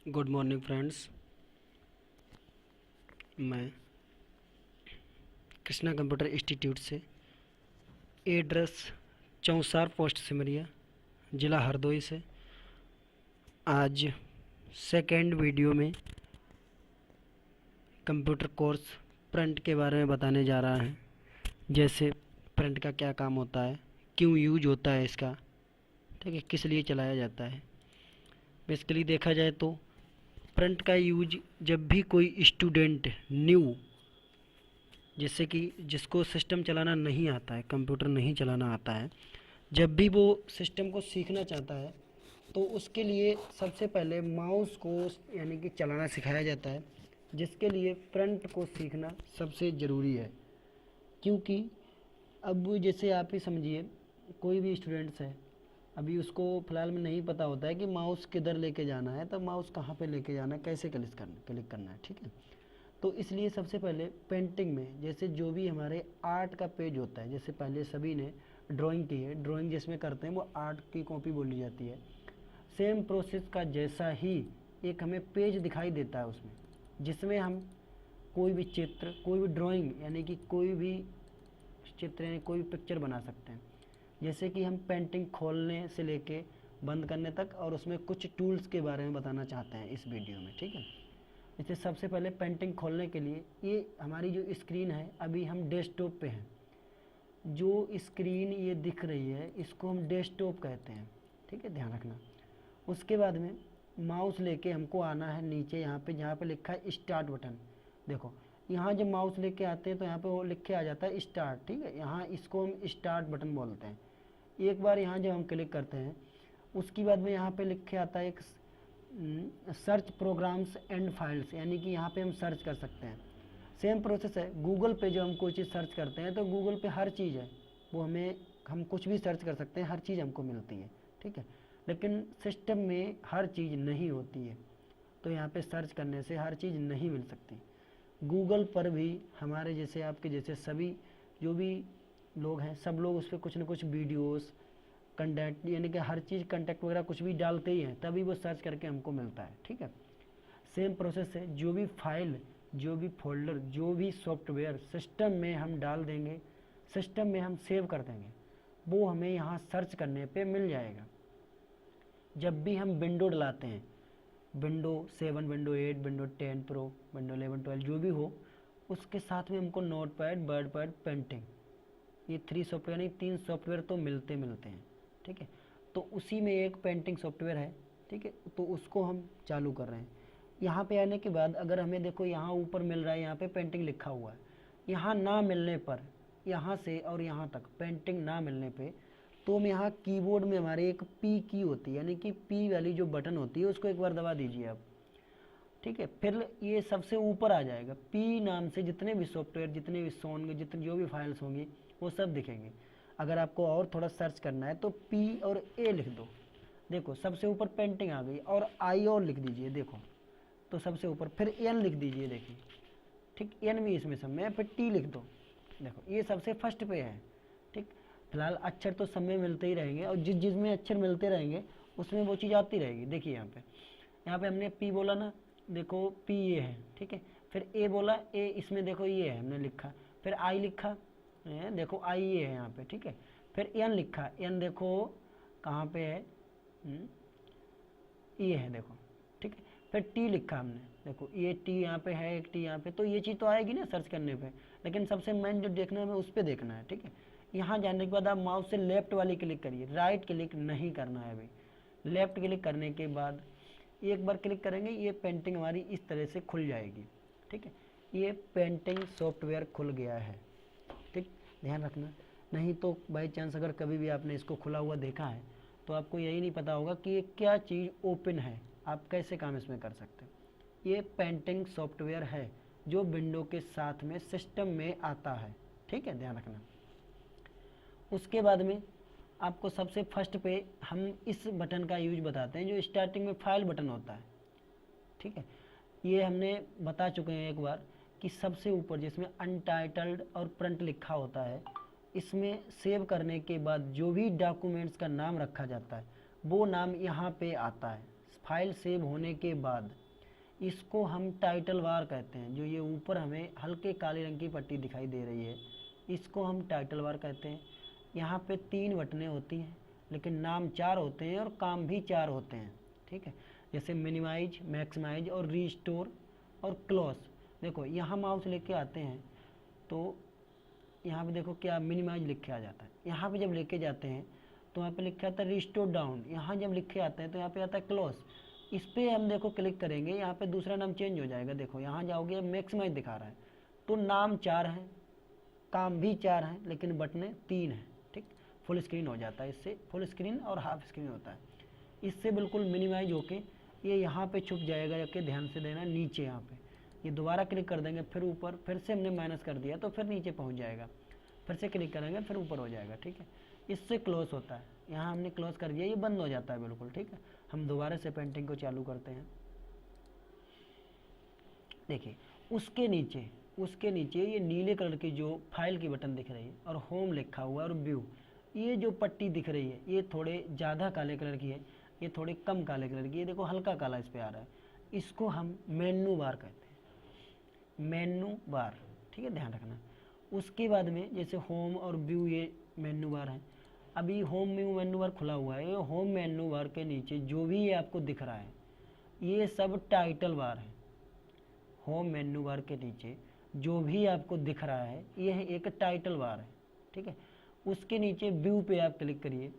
Good morning friends. मैं Krishna computer institute से, address चौसार post Simaria, ज़िला हरदोई से आज सेकेंड वीडियो में कंप्यूटर कोर्स प्रिंट के बारे में बताने जा रहा है। जैसे प्रिंट का क्या काम होता है, क्यों यूज होता है इसका, ठीक है, किस लिए चलाया जाता है। बेसिकली देखा जाए तो प्रिंट का यूज जब भी कोई स्टूडेंट न्यू, जैसे कि जिसको सिस्टम चलाना नहीं आता है, कंप्यूटर नहीं चलाना आता है, जब भी वो सिस्टम को सीखना चाहता है तो उसके लिए सबसे पहले माउस को यानी कि चलाना सिखाया जाता है, जिसके लिए प्रिंट को सीखना सबसे ज़रूरी है। क्योंकि अब जैसे आप ही समझिए, कोई भी स्टूडेंट्स है, अभी उसको फ़िलहाल में नहीं पता होता है कि माउस किधर लेके जाना है, तो माउस कहाँ पे लेके जाना है, कैसे क्लिक करना है, ठीक है। तो इसलिए सबसे पहले पेंटिंग में, जैसे जो भी हमारे आर्ट का पेज होता है, जैसे पहले सभी ने ड्राइंग की है, ड्राइंग जिसमें करते हैं वो आर्ट की कॉपी बोली जाती है। सेम प्रोसेस का जैसा ही एक हमें पेज दिखाई देता है उसमें, जिसमें हम कोई भी चित्र, कोई भी ड्राइंग यानी कि कोई भी चित्र यानी कोई भी पिक्चर बना सकते हैं। जैसे कि हम पेंटिंग खोलने से लेके बंद करने तक, और उसमें कुछ टूल्स के बारे में बताना चाहते हैं इस वीडियो में, ठीक है। जैसे सबसे पहले पेंटिंग खोलने के लिए, ये हमारी जो स्क्रीन है, अभी हम डेस्कटॉप पे हैं, जो स्क्रीन ये दिख रही है इसको हम डेस्कटॉप कहते हैं, ठीक है, ध्यान रखना। उसके बाद में माउस लेके हमको आना है नीचे, यहाँ पे जहाँ पे लिखा है स्टार्ट बटन। देखो यहाँ जब माउस लेके आते हैं तो यहाँ पे वो लिख के आ जाता है स्टार्ट, ठीक है, यहाँ इसको हम स्टार्ट बटन बोलते हैं। एक बार यहाँ जब हम क्लिक करते हैं, उसके बाद में यहाँ पे लिख के आता है एक सर्च प्रोग्राम्स एंड फाइल्स, यानी कि यहाँ पे हम सर्च कर सकते हैं। सेम प्रोसेस है, गूगल पे जो हम कोई चीज़ सर्च करते हैं तो गूगल पे हर चीज़ है, वो हम कुछ भी सर्च कर सकते हैं, हर चीज़ हमको मिलती है, ठीक है। लेकिन सिस्टम में हर चीज़ नहीं होती है, तो यहाँ पे सर्च करने से हर चीज़ नहीं मिल सकती। गूगल पर भी हमारे जैसे, आपके जैसे सभी जो भी लोग हैं, सब लोग उस पर कुछ ना कुछ वीडियोस, कंटेंट यानी कि हर चीज़ कंटेक्ट वगैरह कुछ भी डालते ही हैं, तभी वो सर्च करके हमको मिलता है, ठीक है। सेम प्रोसेस है, जो भी फाइल, जो भी फोल्डर, जो भी सॉफ्टवेयर सिस्टम में हम डाल देंगे, सिस्टम में हम सेव कर देंगे, वो हमें यहाँ सर्च करने पे मिल जाएगा। जब भी हम विंडो डलाते हैं, window 7, window 8, window 10 pro, window 11, 12 जो भी हो, उसके साथ में हमको note pad, word pad, painting, ये 3 सॉफ्टवेयर नहीं 3 सॉफ्टवेयर तो मिलते हैं, ठीक है। तो उसी में एक पेंटिंग सॉफ्टवेयर है, ठीक है, तो उसको हम चालू कर रहे हैं। यहाँ पे आने के बाद अगर हमें देखो यहाँ ऊपर मिल रहा है, यहाँ पे पेंटिंग लिखा हुआ है, यहाँ ना मिलने पर, यहाँ से और यहाँ तक पेंटिंग ना मिलने पे, तो हम यहाँ कीबोर्ड में हमारे एक पी की होती है, यानी कि पी वाली जो बटन होती है उसको एक बार दबा दीजिए आप, ठीक है। फिर ये सबसे ऊपर आ जाएगा, पी नाम से जितने भी सॉफ्टवेयर, जितने भी होंगे, जितने जो भी फाइल्स होंगी वो सब दिखेंगे। अगर आपको और थोड़ा सर्च करना है तो पी और ए लिख दो, देखो सबसे ऊपर पेंटिंग आ गई, और आई और लिख दीजिए, देखो तो सबसे ऊपर, फिर एन लिख दीजिए, देखिए, ठीक, एन भी इसमें सब में, फिर टी लिख दो, देखो ये सबसे फर्स्ट पे है, ठीक। फिलहाल अक्षर तो सब में मिलते ही रहेंगे, और जिसमें अक्षर मिलते रहेंगे उसमें वो चीज़ आती रहेगी। देखिए यहाँ पे हमने पी बोला ना, देखो पी ये है, ठीक है। फिर ए बोला, ए इसमें देखो ये है हमने लिखा, फिर आई लिखा, देखो आई ये है यहाँ पे, ठीक है। फिर एन लिखा, एन देखो कहाँ पे है, ये है देखो, ठीक है। फिर टी लिखा हमने, देखो ये टी यहाँ पे है, एक टी यहाँ पे, तो ये चीज़ तो आएगी ना सर्च करने पे, लेकिन सबसे मेन जो देखना है हमें उस पर देखना है, ठीक है। यहाँ जाने के बाद आप माउस से लेफ्ट वाली क्लिक करिए, राइट क्लिक नहीं करना है अभी। लेफ्ट क्लिक करने के बाद एक बार क्लिक करेंगे, ये पेंटिंग हमारी इस तरह से खुल जाएगी, ठीक है। ये पेंटिंग सॉफ्टवेयर खुल गया है, ठीक, ध्यान रखना। नहीं तो बाई चांस अगर कभी भी आपने इसको खुला हुआ देखा है तो आपको यही नहीं पता होगा कि ये क्या चीज़ ओपन है, आप कैसे काम इसमें कर सकते हैं। ये पेंटिंग सॉफ्टवेयर है जो विंडो के साथ में सिस्टम में आता है, ठीक है, ध्यान रखना। उसके बाद में आपको सबसे फर्स्ट पे हम इस बटन का यूज बताते हैं, जो स्टार्टिंग में फाइल बटन होता है, ठीक है। ये हमने बता चुके हैं एक बार कि सबसे ऊपर जिसमें अनटाइटल्ड और प्रिंट लिखा होता है, इसमें सेव करने के बाद जो भी डॉक्यूमेंट्स का नाम रखा जाता है वो नाम यहाँ पे आता है, फाइल सेव होने के बाद इसको हम टाइटल बार कहते हैं। जो ये ऊपर हमें हल्के काले रंग की पट्टी दिखाई दे रही है, इसको हम टाइटल बार कहते हैं। यहाँ पे 3 बटनें होती हैं, लेकिन नाम 4 होते हैं और काम भी 4 होते हैं, ठीक है। जैसे मिनिमाइज, मैक्सिमाइज और रीस्टोर और क्लोज। देखो यहाँ माउस लेके आते हैं तो यहाँ पे देखो क्या मिनिमाइज लिख के आ जाता है। यहाँ पे जब लेके जाते हैं तो यहाँ पे लिखा आता है रिस्टोर डाउन। यहाँ जब लिखे आते हैं तो यहाँ पे आता है क्लोज। इस पर हम देखो क्लिक करेंगे, यहाँ पे दूसरा नाम चेंज हो जाएगा। देखो यहाँ जाओगे, मैक्सिमाइज दिखा रहा है, तो नाम 4 है, काम भी 4 है, लेकिन बटनें 3 हैं, ठीक। फुल स्क्रीन हो जाता है, इससे फुल स्क्रीन और हाफ स्क्रीन होता है। इससे बिल्कुल मिनिमाइज होके ये यहाँ पे छुप जाएगा। जाके ध्यान से देना, नीचे यहाँ पे ये दोबारा क्लिक कर देंगे, फिर ऊपर, फिर से हमने माइनस कर दिया तो फिर नीचे पहुँच जाएगा, फिर से क्लिक करेंगे फिर ऊपर हो जाएगा, ठीक है। इससे क्लोज होता है। यहाँ हमने क्लोज कर दिया, ये बंद हो जाता है बिल्कुल, ठीक है। हम दोबारा से पेंटिंग को चालू करते हैं। देखिए उसके नीचे ये नीले कलर की जो फाइल की बटन दिख रही है और होम लिखा हुआ है और व्यू, ये जो पट्टी दिख रही है ये थोड़े ज़्यादा काले कलर की है, ये थोड़े कम काले कलर की है। देखो हल्का काला इस पे आ रहा है, इसको हम मेनू बार कहते हैं, मेनू बार, ठीक है, ध्यान रखना। उसके बाद में जैसे होम और व्यू, ये मेनू बार है। अभी होम मेनू बार खुला हुआ है। ये होम मेनू बार के नीचे जो भी ये आपको दिख रहा है ये सब टाइटल बार है। होम मेनू बार के नीचे जो भी आपको दिख रहा है यह एक टाइटल बार है, ठीक है। उसके नीचे व्यू पे आप क्लिक करिए।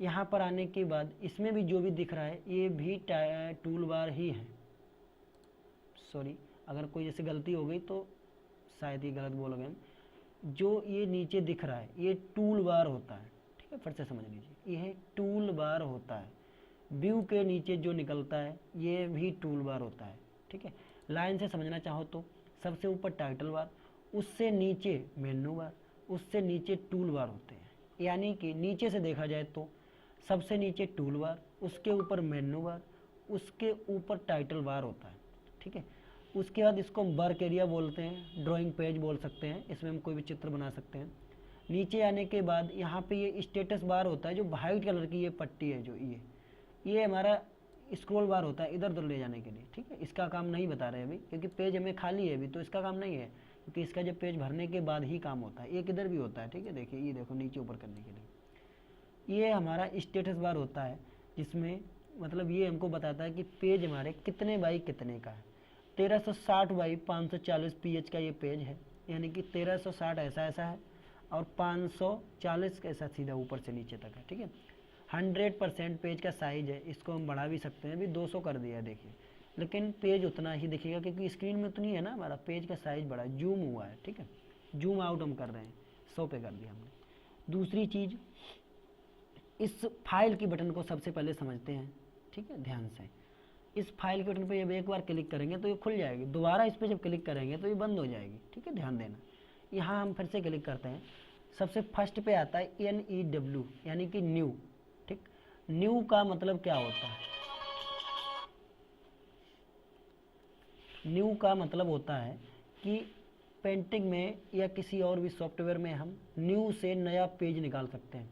यहाँ पर आने के बाद इसमें भी जो भी दिख रहा है ये भी टूल बार ही है। सॉरी, अगर कोई जैसे गलती हो गई तो शायद ये गलत बोल गए। जो ये नीचे दिख रहा है ये टूल बार होता है, ठीक है, फिर से समझ लीजिए, यह टूल बार होता है। व्यू के नीचे जो निकलता है ये भी टूल बार होता है, ठीक है। लाइन से समझना चाहो तो सबसे ऊपर टाइटल बार, उससे नीचे मेनू बार, उससे नीचे टूल बार होते हैं। यानी कि नीचे से देखा जाए तो सबसे नीचे टूल बार, उसके ऊपर मेनू बार, उसके ऊपर टाइटल बार होता है, ठीक है। उसके बाद इसको हम वर्क एरिया बोलते हैं, ड्राइंग पेज बोल सकते हैं, इसमें हम कोई भी चित्र बना सकते हैं। नीचे आने के बाद यहाँ पे ये स्टेटस बार होता है, जो वाइट कलर की ये पट्टी है, जो ये हमारा स्क्रॉल बार होता है इधर उधर ले जाने के लिए, ठीक है। इसका काम नहीं बता रहे अभी, क्योंकि पेज हमें खाली है अभी, तो इसका काम नहीं है, क्योंकि इसका जब पेज भरने के बाद ही काम होता है। एक इधर भी होता है, ठीक है। देखिए ये देखो नीचे ऊपर करने के लिए ये हमारा स्टेटस बार होता है, जिसमें मतलब ये हमको बताता है कि पेज हमारे कितने बाई कितने का है। 1360 बाई 540 पीएच का ये पेज है, यानी कि 1360 ऐसा ऐसा है और 540 ऐसा सीधा ऊपर से नीचे तक है, ठीक है। 100% पेज का साइज है, इसको हम बढ़ा भी सकते हैं, अभी 200 कर दिया है देखिए, लेकिन पेज उतना ही दिखेगा क्योंकि स्क्रीन में उतनी है ना, हमारा पेज का साइज बड़ा जूम हुआ है, ठीक है। जूम आउट हम कर रहे हैं, 100 पे कर दिया हमने। दूसरी चीज़, इस फाइल की बटन को सबसे पहले समझते हैं, ठीक है, ध्यान से। इस फाइल के बटन पे जब एक बार क्लिक करेंगे तो ये खुल जाएगी, दोबारा इस पर जब क्लिक करेंगे तो ये बंद हो जाएगी, ठीक है, ध्यान देना। यहाँ हम फिर से क्लिक करते हैं, सबसे फर्स्ट पे आता है NEW यानी कि न्यू, ठीक। न्यू का मतलब क्या होता है? न्यू का मतलब होता है कि पेंटिंग में या किसी और भी सॉफ्टवेयर में हम न्यू से नया पेज निकाल सकते हैं।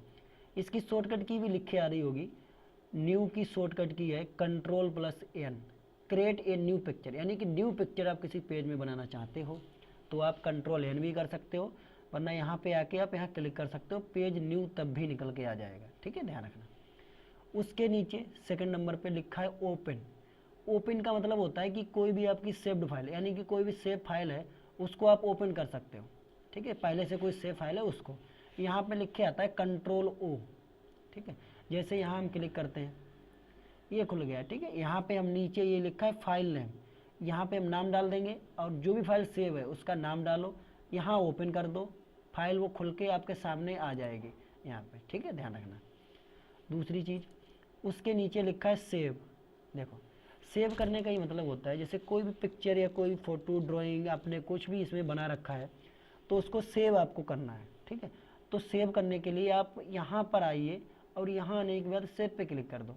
इसकी शॉर्टकट की भी लिखे आ रही होगी। न्यू की शॉर्टकट की है Ctrl+N, create a new picture, यानी कि न्यू पिक्चर आप किसी पेज में बनाना चाहते हो तो आप Ctrl+N भी कर सकते हो, वरना यहाँ पे आके आप यहाँ क्लिक कर सकते हो, पेज न्यू तब भी निकल के आ जाएगा, ठीक है, ध्यान रखना। उसके नीचे सेकंड नंबर पे लिखा है ओपन। ओपन का मतलब होता है कि कोई भी आपकी सेव्ड फाइल, यानी कि कोई भी सेव फाइल है उसको आप ओपन कर सकते हो, ठीक है। पहले से कोई सेव फाइल है उसको, यहाँ पे लिखे आता है Ctrl+O, ठीक है। जैसे यहाँ हम क्लिक करते हैं ये खुल गया, ठीक है। यहाँ पे हम नीचे ये लिखा है फाइल नेम, यहाँ पे हम नाम डाल देंगे और जो भी फाइल सेव है उसका नाम डालो, यहाँ ओपन कर दो, फाइल वो खुल के आपके सामने आ जाएगी यहाँ पे, ठीक है, ध्यान रखना। दूसरी चीज़, उसके नीचे लिखा है सेव। देखो सेव करने का ही मतलब होता है जैसे कोई भी पिक्चर या कोई फोटो, ड्राइंग आपने कुछ भी इसमें बना रखा है तो उसको सेव आपको करना है, ठीक है। तो सेव करने के लिए आप यहाँ पर आइए और यहाँ आने के बाद सेव पे क्लिक कर दो।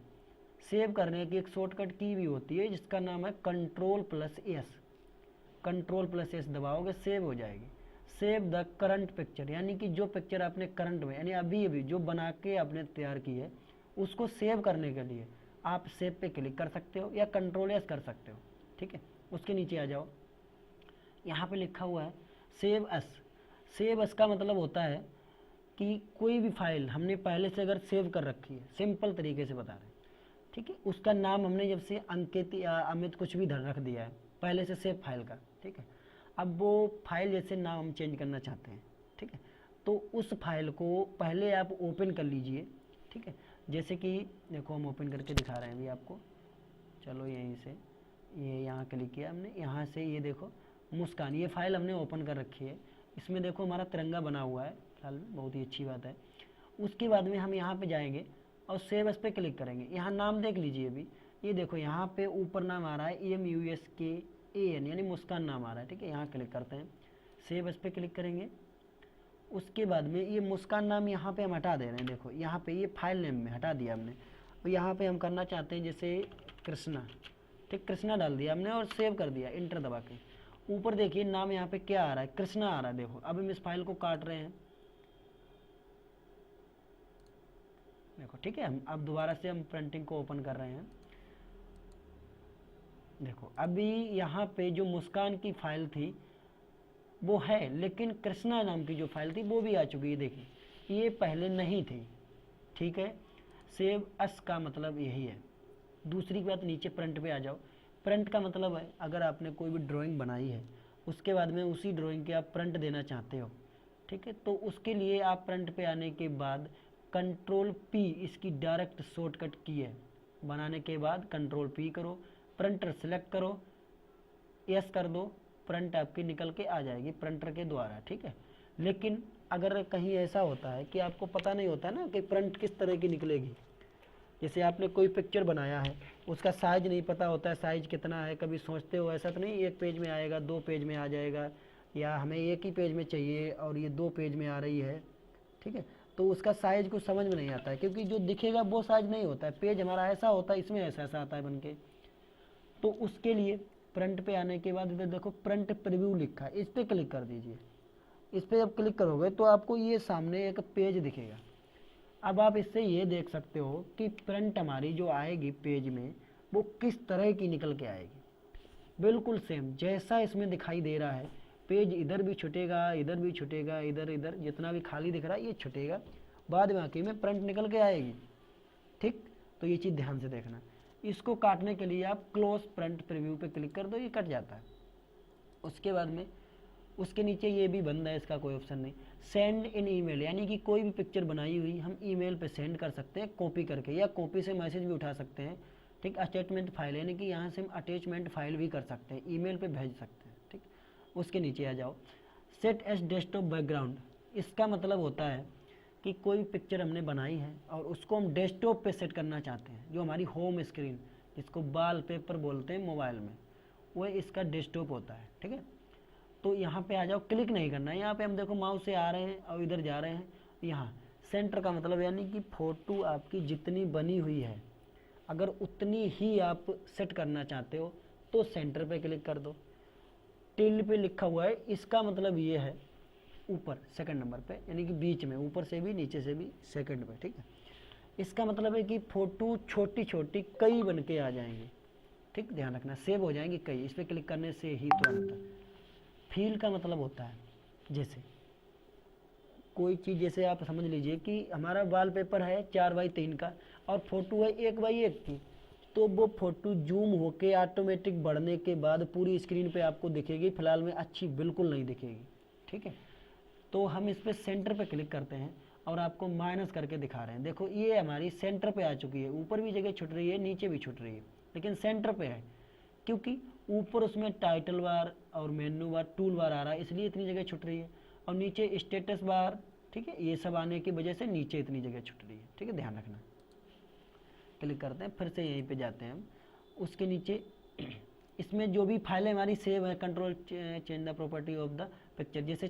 सेव करने की एक शॉर्टकट की भी होती है जिसका नाम है Ctrl+S। Ctrl+S दबाओगे सेव हो जाएगी। सेव द करंट पिक्चर, यानी कि जो पिक्चर आपने करंट में यानी अभी अभी जो बना के आपने तैयार की है उसको सेव करने के लिए आप सेव पे क्लिक कर सकते हो या कंट्रोल एस कर सकते हो, ठीक है। उसके नीचे आ जाओ, यहाँ पे लिखा हुआ है सेव एस। सेव एस का मतलब होता है कि कोई भी फाइल हमने पहले से अगर सेव कर रखी है, सिंपल तरीके से बता रहे हैं, ठीक है, उसका नाम हमने जब से अंकित या अमित कुछ भी धर रख दिया है पहले से सेव फाइल का, ठीक है। अब वो फाइल जैसे नाम हम चेंज करना चाहते हैं, ठीक है, तो उस फाइल को पहले आप ओपन कर लीजिए, ठीक है। जैसे कि देखो हम ओपन करके दिखा रहे हैं अभी आपको, चलो यहीं से ये यहाँ क्लिक किया हमने, यहाँ से ये देखो मुस्कान, ये फाइल हमने ओपन कर रखी है। इसमें देखो हमारा तिरंगा बना हुआ है फिलहाल में, बहुत ही अच्छी बात है। उसके बाद में हम यहाँ पे जाएंगे और सेव एस पे क्लिक करेंगे। यहाँ नाम देख लीजिए अभी, ये देखो यहाँ पे ऊपर नाम आ रहा है EMUSKAN, यानी मुस्कान नाम आ रहा है, ठीक है। यहाँ क्लिक करते हैं, सेव एस पे क्लिक करेंगे। उसके बाद में ये मुस्कान नाम यहाँ पे हम हटा दे रहे हैं, देखो यहाँ पे ये फाइल नेम में हटा दिया हमने। और यहाँ पे हम करना चाहते हैं जैसे कृष्णा, ठीक, कृष्णा डाल दिया हमने और सेव कर दिया, इंटर दबा के। ऊपर देखिए नाम यहाँ पे क्या आ रहा है, कृष्णा आ रहा है। देखो अब हम इस फाइल को काट रहे हैं, देखो, ठीक है। हम अब दोबारा से हम प्रिंटिंग को ओपन कर रहे हैं। देखो अभी यहाँ पे जो मुस्कान की फाइल थी वो है, लेकिन कृष्णा नाम की जो फाइल थी वो भी आ चुकी है, देखिए ये पहले नहीं थी, ठीक है। सेव एस का मतलब यही है। दूसरी बात, नीचे प्रिंट पे आ जाओ। प्रिंट का मतलब है अगर आपने कोई भी ड्राइंग बनाई है, उसके बाद में उसी ड्राइंग के आप प्रिंट देना चाहते हो, ठीक है, तो उसके लिए आप प्रिंट पे आने के बाद कंट्रोल पी इसकी डायरेक्ट शॉर्टकट की है। बनाने के बाद कंट्रोल पी करो, प्रिंटर सेलेक्ट करो, यस कर दो, प्रिंट आपकी निकल के आ जाएगी प्रिंटर के द्वारा, ठीक है। लेकिन अगर कहीं ऐसा होता है कि आपको पता नहीं होता ना कि प्रिंट किस तरह की निकलेगी, जैसे आपने कोई पिक्चर बनाया है, उसका साइज नहीं पता होता है, साइज कितना है, कभी सोचते हो ऐसा तो नहीं एक पेज में आएगा, 2 पेज में आ जाएगा, या हमें एक ही पेज में चाहिए और ये 2 पेज में आ रही है, ठीक है, तो उसका साइज कुछ समझ में नहीं आता है, क्योंकि जो दिखेगा वो साइज नहीं होता है। पेज हमारा ऐसा होता है, इसमें ऐसा ऐसा आता है बन के। तो उसके लिए प्रिंट पे आने के बाद इधर देखो प्रिंट प्रीव्यू लिखा है, इस पर क्लिक कर दीजिए। इस पर जब क्लिक करोगे तो आपको ये सामने एक पेज दिखेगा। अब आप इससे ये देख सकते हो कि प्रिंट हमारी जो आएगी पेज में वो किस तरह की निकल के आएगी। बिल्कुल सेम जैसा इसमें दिखाई दे रहा है, पेज इधर भी छुटेगा, इधर भी छुटेगा, इधर इधर जितना भी खाली दिख रहा है ये छुटेगा, बाद बाकी में प्रिंट निकल के आएगी, ठीक। तो ये चीज़ ध्यान से देखना। इसको काटने के लिए आप क्लोज प्रिंट प्रीव्यू पे क्लिक कर दो, ये कट जाता है। उसके बाद में उसके नीचे ये भी बंद है, इसका कोई ऑप्शन नहीं। सेंड इन ईमेल, यानी कि कोई भी पिक्चर बनाई हुई हम ईमेल पे सेंड कर सकते हैं कॉपी करके, या कॉपी से मैसेज भी उठा सकते हैं, ठीक। अटैचमेंट फाइल, यानी कि यहाँ से हम अटैचमेंट फाइल भी कर सकते हैं, ईमेल पे भेज सकते हैं, ठीक। उसके नीचे आ जाओ, सेट एज डेस्कटॉप बैकग्राउंड। इसका मतलब होता है कि कोई पिक्चर हमने बनाई है और उसको हम डेस्कटॉप पे सेट करना चाहते हैं, जो हमारी होम स्क्रीन जिसको वॉलपेपर बोलते हैं मोबाइल में, वो इसका डेस्कटॉप होता है, ठीक है। तो यहाँ पे आ जाओ, क्लिक नहीं करना है, यहाँ पे हम देखो माउस से आ रहे हैं और इधर जा रहे हैं। यहाँ सेंटर का मतलब यानी कि फ़ोटो आपकी जितनी बनी हुई है अगर उतनी ही आप सेट करना चाहते हो तो सेंटर पे क्लिक कर दो। टिल पे लिखा हुआ है, इसका मतलब ये है ऊपर सेकंड नंबर पे, यानी कि बीच में, ऊपर से भी नीचे से भी सेकंड पे, ठीक है। इसका मतलब है कि फ़ोटो छोटी छोटी कई बन के आ जाएंगी, ठीक, ध्यान रखना, सेव हो जाएंगी कई, इस पर क्लिक करने से ही तुरंत। फील का मतलब होता है जैसे कोई चीज़, जैसे आप समझ लीजिए कि हमारा वॉलपेपर है 4x3 का और फोटो है 1x1 की, तो वो फोटो जूम होके ऑटोमेटिक बढ़ने के बाद पूरी स्क्रीन पे आपको दिखेगी, फिलहाल में अच्छी बिल्कुल नहीं दिखेगी, ठीक है। तो हम इस पर सेंटर पे क्लिक करते हैं और आपको माइनस करके दिखा रहे हैं। देखो ये हमारी सेंटर पे आ चुकी है, ऊपर भी जगह छुट रही है, नीचे भी छुट रही है, लेकिन सेंटर पे है, क्योंकि ऊपर उसमें टाइटल बार और मेन्यू बार, टूल बार आ रहा है, इसलिए इतनी जगह छुट रही है, और नीचे स्टेटस बार, ठीक है, ये सब आने की वजह से नीचे इतनी जगह छुट रही है, ठीक है, ध्यान रखना। क्लिक करते हैं, फिर से यहीं पे जाते हैं हम। उसके नीचे इसमें जो भी फाइलें हमारी सेव है, control change the property of the picture, जैसे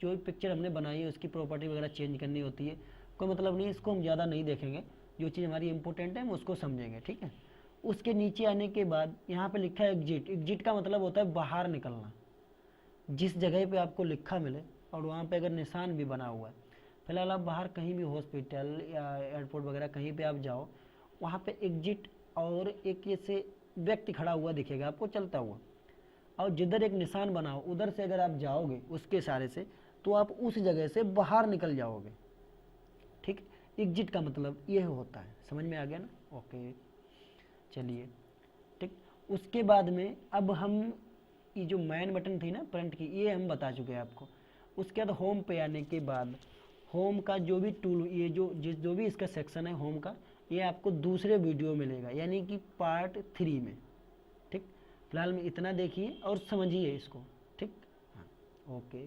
जो पिक्चर हमने बनाई है उसकी प्रॉपर्टी वगैरह चेंज करनी होती है, कोई मतलब नहीं, इसको हम ज़्यादा नहीं देखेंगे, जो चीज़ हमारी इंपॉर्टेंट है हम उसको समझेंगे, ठीक है। उसके नीचे आने के बाद यहाँ पे लिखा है एग्जिट। एग्जिट का मतलब होता है बाहर निकलना। जिस जगह पे आपको लिखा मिले और वहाँ पे अगर निशान भी बना हुआ है, फिलहाल आप बाहर कहीं भी हॉस्पिटल या एयरपोर्ट वगैरह कहीं पे आप जाओ, वहाँ पे एग्जिट और एक ऐसे व्यक्ति खड़ा हुआ दिखेगा आपको चलता हुआ, और जिधर एक निशान बना हो उधर से अगर आप जाओगे उसके इशारे से तो आप उस जगह से बाहर निकल जाओगे। ठीक, एग्जिट का मतलब ये होता है, समझ में आ गया ना? ओके, चलिए ठीक। उसके बाद में अब हम ये जो मैन बटन थी ना प्रिंट की, ये हम बता चुके हैं आपको। उसके बाद होम पे आने के बाद होम का जो भी टूल, ये जो भी इसका सेक्शन है होम का, ये आपको दूसरे वीडियो में मिलेगा, यानी कि पार्ट 3 में। ठीक, फिलहाल में इतना देखिए और समझिए इसको। ठीक, हाँ, ओके।